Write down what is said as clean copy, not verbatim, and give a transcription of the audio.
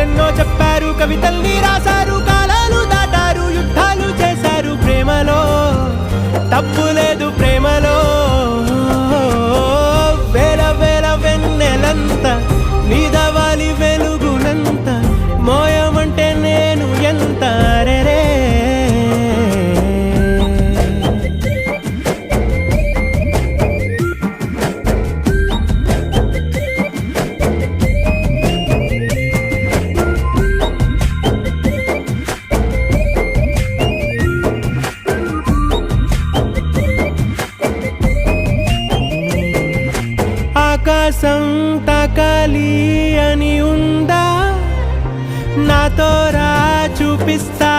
కథలెన్నో చెప్పారు, కవితల్ని రాశారు, కాలాలు దాటారు, యుద్ధాలు చేశారు. ప్రేమలో తప్పు లేదు, ప్రేమలో వేల వేల వెన్నెలంత నీదవాలి వెలుగునంత, మోయమంటే నేను ఎంత రే. ఆకాశం తాకాలి అని ఉందా, నాతో రా చూపిస్తా